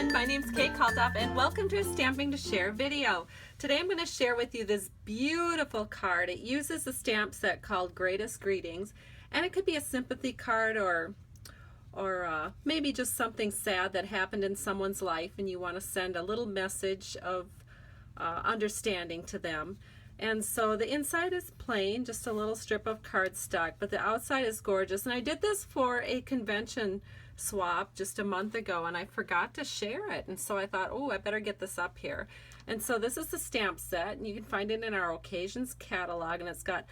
everyone, my name is Kate Kalthoff and welcome to a Stamping to Share video. Today I'm going to share with you this beautiful card. It uses a stamp set called Greatest Greetings, and it could be a sympathy card or maybe just something sad that happened in someone's life and you want to send a little message of understanding to them. And so the inside is plain, just a little strip of cardstock, but the outside is gorgeous. And I did this for a convention swap just a month ago and I forgot to share it, and so I thought, oh, I better get this up here. And so this is the stamp set, and you can find it in our occasions catalog, and it's got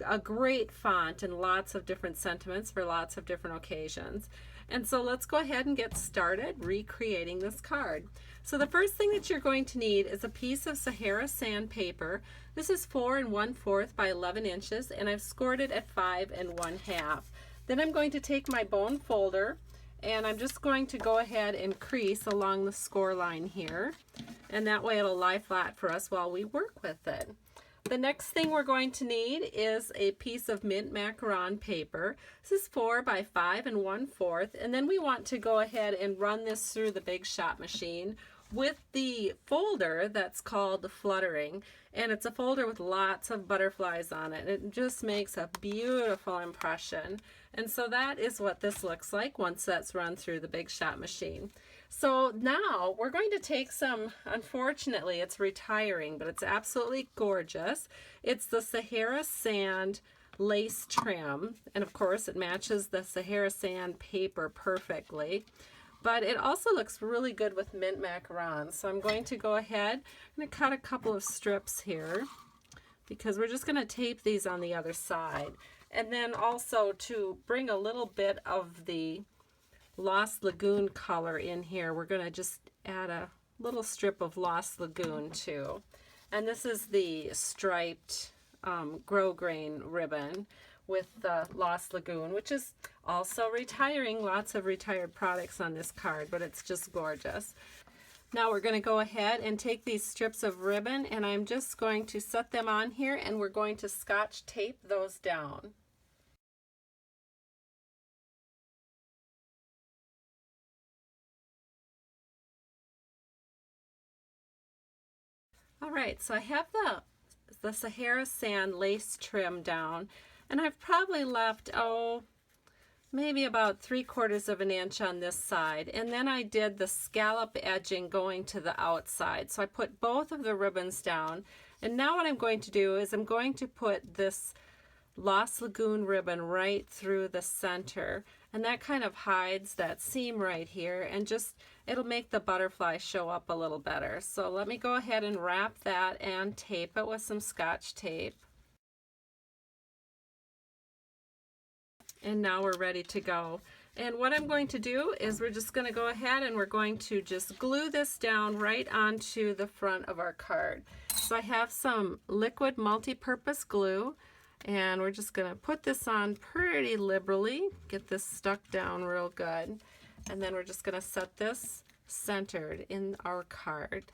a great font and lots of different sentiments for lots of different occasions. And so let's go ahead and get started recreating this card. So the first thing that you're going to need is a piece of Sahara sandpaper. This is 4 1/4 by 11 inches, and I've scored it at 5 1/2. Then I'm going to take my bone folder and I'm just going to go ahead and crease along the score line here, and that way it'll lie flat for us while we work with it. The next thing we're going to need is a piece of mint macaron paper. This is 4 by 5 1/4, and then we want to go ahead and run this through the Big Shot machine with the folder that's called Fluttering, and it's a folder with lots of butterflies on it. It just makes a beautiful impression, and so that is what this looks like once that's run through the Big Shot machine. So now we're going to take some, unfortunately it's retiring, but it's absolutely gorgeous. It's the Sahara Sand lace trim, and of course it matches the Sahara Sand paper perfectly. But it also looks really good with mint macaron. So I'm going to go ahead, I'm going to cut a couple of strips here because we're just going to tape these on the other side. And then also to bring a little bit of the Lost Lagoon color in here, we're going to just add a little strip of Lost Lagoon too. And this is the striped grosgrain ribbon with the Lost Lagoon, which is also retiring. Lots of retired products on this card, but it's just gorgeous. Now we're going to go ahead and take these strips of ribbon, and I'm just going to set them on here, and we're going to Scotch tape those down. All right, so I have the Sahara Sand lace trim down, and I've probably left, maybe about 3/4 of an inch on this side, and then I did the scallop edging going to the outside. So I put both of the ribbons down, and now what I'm going to do is I'm going to put this Lost Lagoon ribbon right through the center, and that kind of hides that seam right here, and just it'll make the butterfly show up a little better. So let me go ahead and wrap that and tape it with some Scotch tape. And now we're ready to go. And what I'm going to do is we're just going to go ahead and we're going to just glue this down right onto the front of our card. So I have some liquid multi-purpose glue, and we're just going to put this on pretty liberally, get this stuck down real good, and then we're just going to set this centered in our card.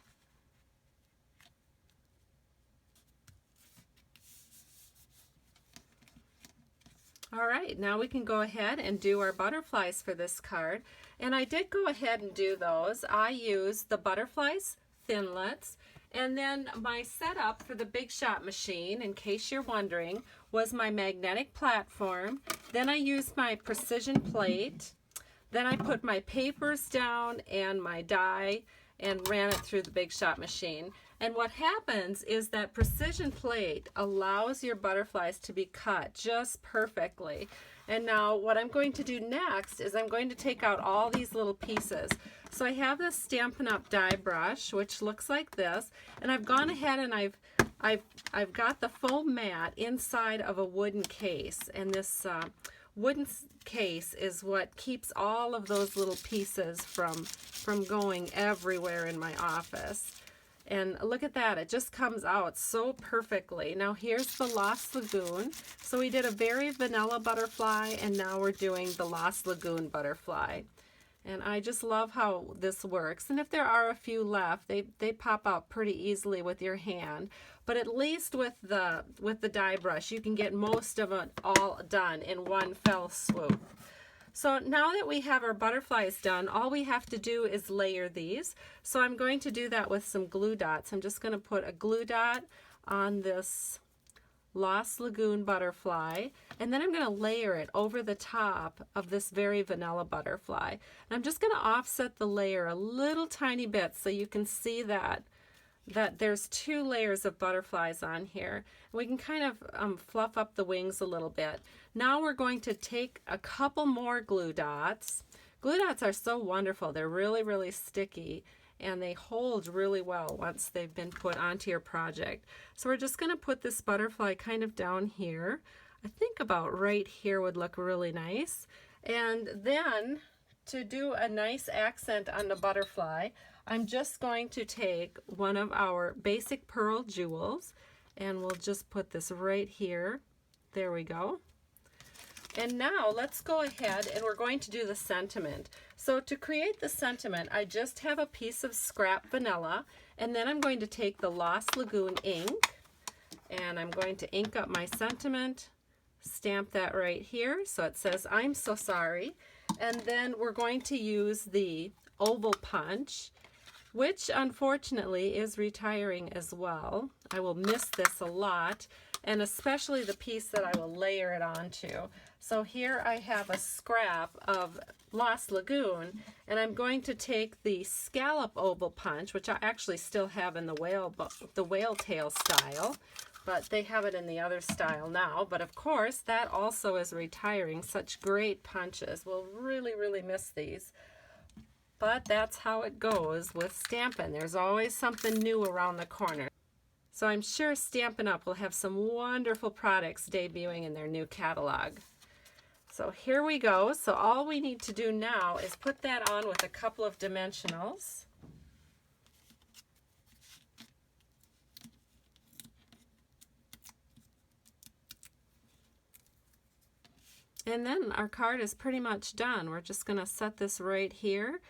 All right, now we can go ahead and do our butterflies for this card. And I did go ahead and do those. I used the Butterflies Thinlits, and then my setup for the Big Shot machine, in case you're wondering, was my magnetic platform. Then I used my precision plate. Then I put my papers down and my die and ran it through the Big Shot machine. And what happens is that precision plate allows your butterflies to be cut just perfectly. And now what I'm going to do next is I'm going to take out all these little pieces. So I have this Stampin' Up! Die brush, which looks like this, and I've gone ahead and I've got the foam mat inside of a wooden case, and this wooden case is what keeps all of those little pieces from going everywhere in my office. And look at that, it just comes out so perfectly. Now here's the Lost Lagoon. So we did a very vanilla butterfly, and now we're doing the Lost Lagoon butterfly. And I just love how this works. And if there are a few left, they pop out pretty easily with your hand. But at least with the die brush, you can get most of it all done in one fell swoop. So now that we have our butterflies done, all we have to do is layer these. So I'm going to do that with some glue dots. I'm just going to put a glue dot on this Lost Lagoon butterfly, and then I'm going to layer it over the top of this very vanilla butterfly. And I'm just going to offset the layer a little tiny bit so you can see that there's two layers of butterflies on here. We can kind of fluff up the wings a little bit. Now we're going to take a couple more glue dots. Glue dots are so wonderful. They're really, really sticky, and they hold really well once they've been put onto your project. So we're just going to put this butterfly kind of down here. I think about right here would look really nice. And then to do a nice accent on the butterfly, I'm just going to take one of our basic pearl jewels, and we'll just put this right here. There we go. And now let's go ahead and we're going to do the sentiment. So to create the sentiment, I just have a piece of scrap vanilla, and then I'm going to take the Lost Lagoon ink, and I'm going to ink up my sentiment, stamp that right here so it says "I'm so sorry," and then we're going to use the oval punch, which unfortunately is retiring as well. I will miss this a lot, and especially the piece that I will layer it onto. So here I have a scrap of Lost Lagoon, and I'm going to take the scallop oval punch, which I actually still have in the whale tail style, but they have it in the other style now. But of course, that also is retiring. Such great punches. We'll really, really miss these. But that's how it goes with Stampin'. There's always something new around the corner. So I'm sure Stampin' Up! Will have some wonderful products debuting in their new catalog. So here we go. So all we need to do now is put that on with a couple of dimensionals. And then our card is pretty much done. We're just going to set this right here.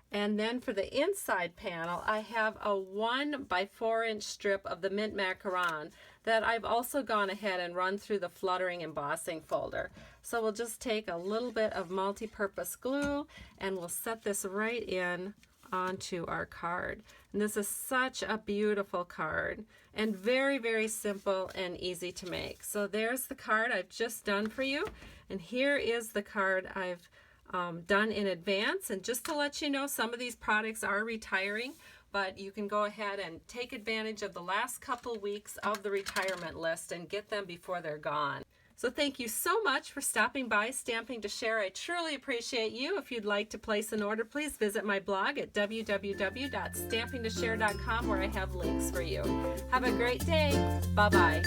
And then for the inside panel, I have a 1 by 4 inch strip of the mint macaron that I've also gone ahead and run through the fluttering embossing folder. So we'll just take a little bit of multi-purpose glue and we'll set this right in onto our card. And this is such a beautiful card and very, very simple and easy to make. So there's the card I've just done for you, and here is the card I've done in advance. And just to let you know, some of these products are retiring, but you can go ahead and take advantage of the last couple weeks of the retirement list and get them before they're gone. So thank you so much for stopping by Stamping to Share. I truly appreciate you. If you'd like to place an order, please visit my blog at www.stampingtoshare.com, where I have links for you. Have a great day. Bye-bye.